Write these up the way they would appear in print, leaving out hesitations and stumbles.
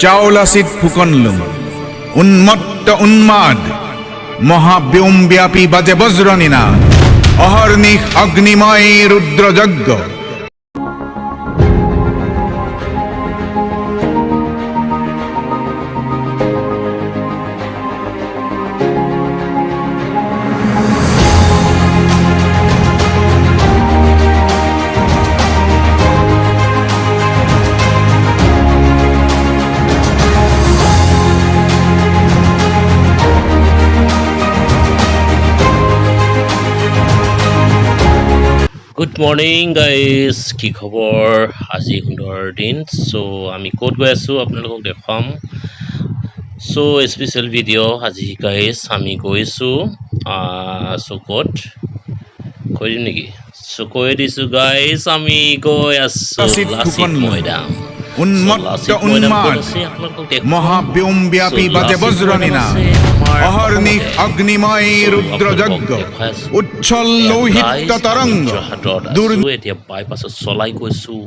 চাওলাচিত ফুকনলুম উন্মত্ত উন্মাদ মহাব্যোমব্যাপী বাজে বজ্ৰনিনাদ অহৰ্নিশ অগ্নিময় ৰুদ্ৰযজ্ঞ গুড মৰ্ণিং গাইজ কি খবৰ আজি সুন্দৰ দিন আমি ক'ত গৈ আছোঁ আপোনালোকক দেখুৱাম স্পেচিয়েল ভিডিঅ' আজি গাইজ আমি গৈছোঁ ক'ত কৈ দিম নেকি কৈ দিছোঁ গাইজ আমি গৈ আছোঁ লাচিত মৈদাম উন্মত্ত উন্মাদ মহাব্যোমব্যাপী বাজে বজ্রনিনাদ অহর্নিশ অগ্নিময় ৰুদ্ৰযজ্ঞ উচ্ছল লৌহিত্য তৰংগ এতিয়া বাইপাছত চলাই গৈছোঁ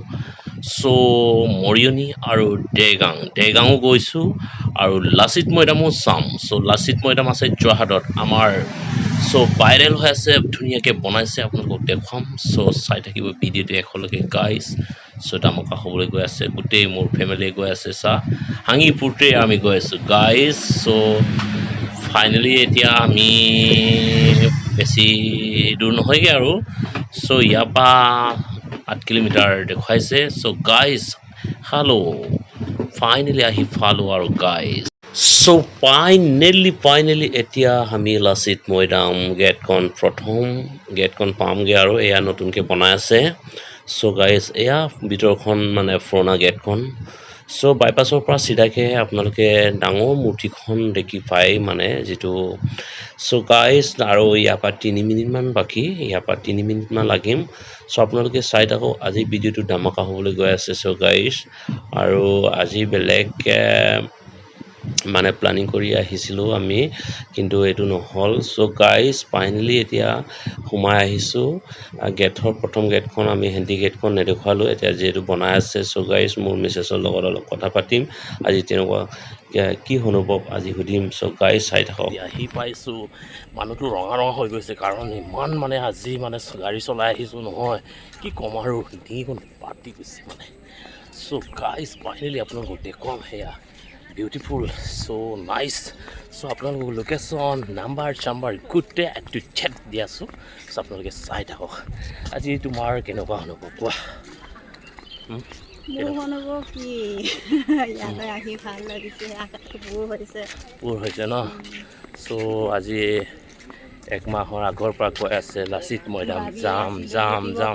মৰিয়নি আৰু দেৰগাঁও গৈছোঁ আৰু লাচিত মৈদামো চাম লাচিত মৈদাম আছে যোৰহাটত আমাৰ ভাইৰেল হৈ আছে ধুনীয়াকৈ বনাইছে আপোনালোকক দেখুৱাম চাই থাকিব ভিডিঅ'টো এশলৈকে গাইজ ডামকা হ'বলৈ গৈ আছে গোটেই মোৰ ফেমিলি গৈ আছে হাঁহি ফূৰ্তিৰে আমি গৈ আছোঁ গাইজ ফাইনেলি এতিয়া আমি বেছি দূৰ নহয়গৈ আৰু ইয়াৰ পৰা 8 কিলোমিটাৰ দেখুৱাইছে গাইজ হেল্ল' ফাইনেলি আহি পালোঁ আৰু গাইজ ফাইনেলি এতিয়া আমি লাচিত মৈদাম প্ৰথম গেটখন পামগৈ আৰু এয়া নতুনকৈ বনাই আছে গাইজ এয়া ভিতৰখন মানে পুৰণা গেটখন বাইপাছৰ পৰা চিধাকৈ আপোনালোকে ডাঙৰ মূৰ্তিখন দেখি পায় মানে যিটো গাইজ আৰু ইয়াৰ পৰা 3 মিনিটমান বাকী ইয়াৰ পৰা 3 মিনিটমান লাগিম আপোনালোকে চাই থাকক আজি ভিডিঅ'টো ধামাকা হ'বলৈ গৈ আছে গাইজ আৰু আজি বেলেগ মানে প্লানিং কৰি আহিছিলোঁ আমি কিন্তু এইটো নহ'ল গাইজ ফাইনেলি এতিয়া সোমাই আহিছোঁ প্ৰথম গেটখন আমি হেণ্ডি গেটখন নেদেখুৱালোঁ এতিয়া যিহেতু বনাই আছে গাইজ মোৰ মিছেছৰ লগত অলপ কথা পাতিম আজি তেনেকুৱা কি অনুভৱ আজি সুধিম গাইজ চাই থাকক আহি পাইছোঁ মানুহটো ৰঙা হৈ গৈছে কাৰণ ইমান মানে আজি মানে গাড়ী চলাই আহিছোঁ নহয় কি ক'ম আৰু ডিঙিখন পাতি গৈছে মানে গাইজ ফাইনেলি আপোনালোকক দেখুৱাম সেয়া বিউটিফুল নাইচ আপোনালোকক লোকেশ্যন নাম্বাৰ গোটেই একটু চেট দি আছোঁ আপোনালোকে চাই থাকক আজি তোমাৰ কেনেকুৱা অনুভৱ কোৱা পুৰ হৈছে ন আজি 1 মাহৰ আগৰ পৰা কৈ আছে লাচিত মৈদাম যাম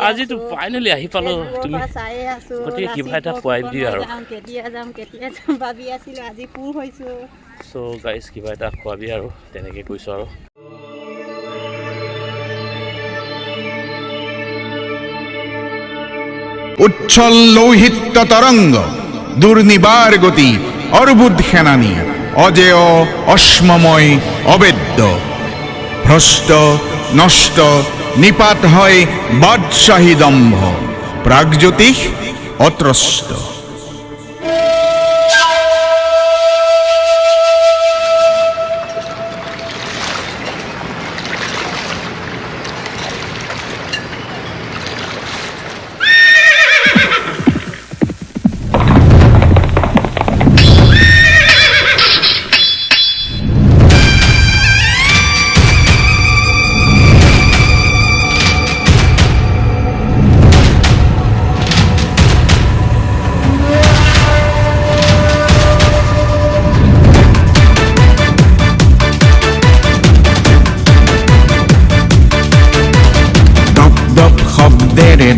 আজিতো ফাইনেলি আহি পালোঁ তুমি গতিকে কিবা এটা খুৱাই দিওঁ আৰু গাইজ কিবা এটা খুৱাবি আৰু তেনেকৈ কৈছোঁ আৰু উচ্ছল লৌহিত্য তরঙ্গ দুর্নিবার গতি অর্বুদ সেনানী অজেয় অশ্মময় অবেদ্য ভ্রষ্ট নষ্ট নিপাত হয় বাদশাহী দম্ভ প্রাগজ্যোতিষ অত্রস্ত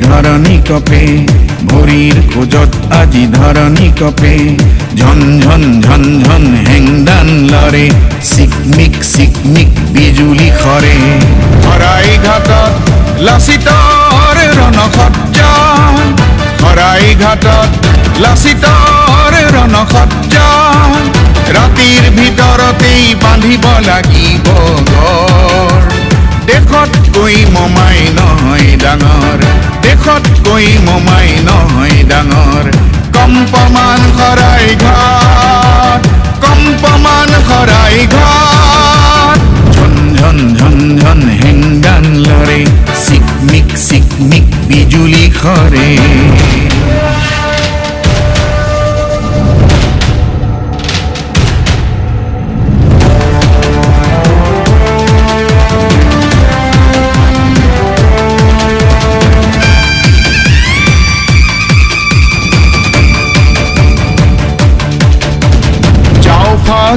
ধৰণী কপে ভৰিৰ খোজত আজি ধৰণী কপে ঝন ঝন হেংদান লৰে চিকমিক বিজুলী খৰে শৰাইঘাটত লাচিতৰ ৰণসজ্জা শৰাইঘাটত লাচিতৰ ৰণসজ্জা ৰাতিৰ ভিতৰতেই বান্ধিব লাগিব ঘৰ দেশতকৈ মমাই নহয় ডাঙৰ দেশতকৈ মমাই নহয় ডাঙৰ কম্পমান শৰাইঘাট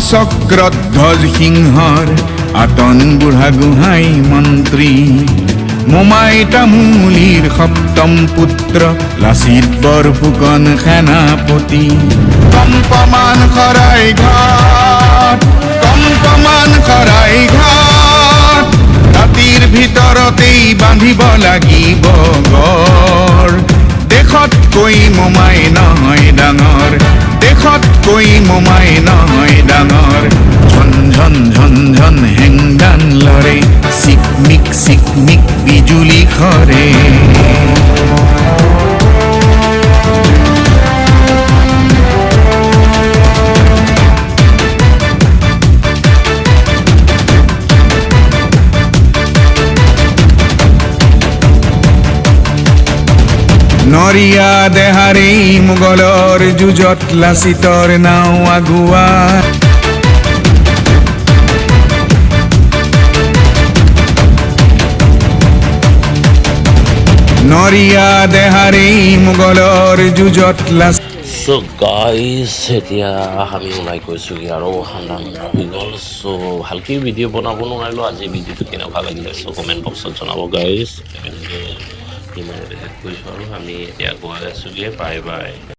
চক্ৰধ্বজ সিংহৰ আতন বুঢ়াগোহাঁই মন্ত্ৰী মোমাই তামুলীৰ সপ্তম পুত্ৰ লাচিত বৰফুকন সেনাপতি কম্পমান শৰাই ঘাট ৰাতিৰ ভিতৰতেই বান্ধিব লাগিব গড় দেশতকৈ মোমাই নহয় ডাঙৰ দেশতকৈ মোমাই নহয় ডাঙৰ ঝন ঝন ঝন ঝন হেংদান লৰে চিকমিক বিজুলী খৰে নৰিয়া দেহাৰেই মোগলৰ যুঁজত লাচিতৰ নাও আগুৱা নৰিয়া দেহাৰেই মোগলৰ যুঁজত লাচিত সো গাইজ এতিয়া আমি ওলাই গৈছোঁগৈ আৰু সান্দান হৈ গ'ল চ' ভালকৈ ভিডিঅ' বনাব নোৱাৰিলোঁ আজি ভিডিঅ'টো কেনেকুৱা লাগিলে চ' কমেণ্ট বক্সত জনাব গাইজ ইমানে শেষ কৰিছোঁ আৰু আমি এতিয়া গৈ আছোঁগৈ বাই বাই